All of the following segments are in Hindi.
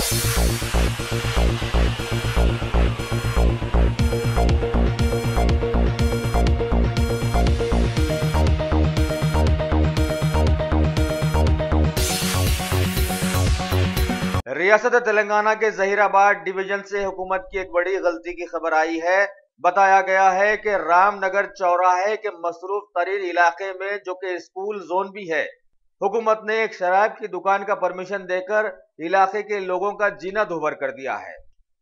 रियासत तेलंगाना के जहीराबाद डिवीजन से हुकूमत की एक बड़ी गलती की खबर आई है। बताया गया है कि रामनगर चौराहे के मसरूफ तरीन इलाके में, जो कि स्कूल जोन भी है, हुकूमत ने एक शराब की दुकान का परमिशन देकर इलाके के लोगों का जीना दूभर कर दिया है।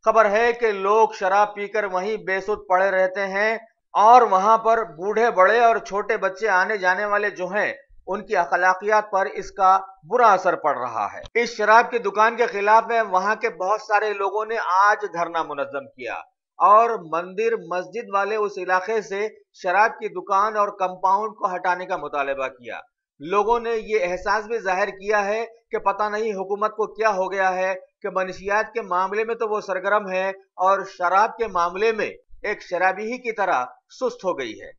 खबर है कि लोग शराब पीकर वहीं बेसुध पड़े रहते हैं और वहां पर बूढ़े बड़े और छोटे बच्चे आने जाने वाले जो हैं, उनकी अखलाकियात पर इसका बुरा असर पड़ रहा है। इस शराब की दुकान के खिलाफ में वहां के बहुत सारे लोगों ने आज धरना मुनज्जम किया और मंदिर मस्जिद वाले उस इलाके से शराब की दुकान और कंपाउंड को हटाने का मुतालबा किया। लोगों ने ये एहसास भी जाहिर किया है कि पता नहीं हुकूमत को क्या हो गया है कि मनशियात के मामले में तो वो सरगर्म है और शराब के मामले में एक शराबी ही की तरह सुस्त हो गई है।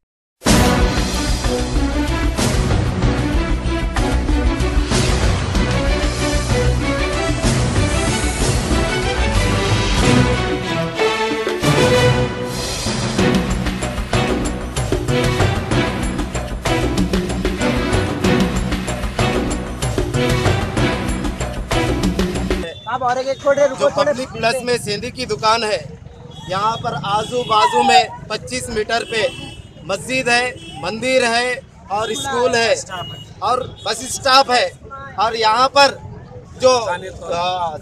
जो पब्लिक प्लस में सेंधी की दुकान है, यहाँ पर आजू बाजू में 25 मीटर पे मस्जिद है, मंदिर है और स्कूल है और बस स्टॉप है। और यहाँ पर जो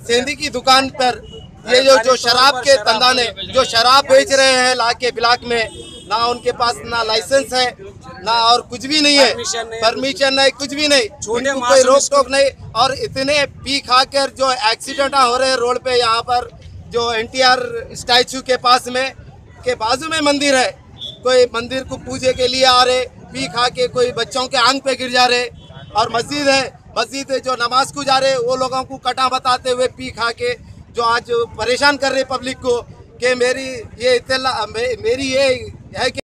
सेंधी की दुकान पर ये जो शराब के धंधाने जो शराब बेच रहे हैं लाके ब्लॉक में, ना उनके पास ना लाइसेंस है ना और कुछ भी नहीं है, परमिशन नहीं, कुछ भी नहीं, कोई रोक टोक नहीं। और इतने पी खा कर जो एक्सीडेंट हो रहे हैं रोड पे, यहाँ पर जो एनटीआर स्टैचू के पास में के बाजू में मंदिर है, कोई मंदिर को पूजे के लिए आ रहे, पी खा के कोई बच्चों के आंख पे गिर जा रहे। और मस्जिद है, मस्जिद है जो नमाज को जा रहे, वो लोगों को कटा बताते हुए पी खा के जो आज परेशान कर रहे पब्लिक को कि मेरी ये है कि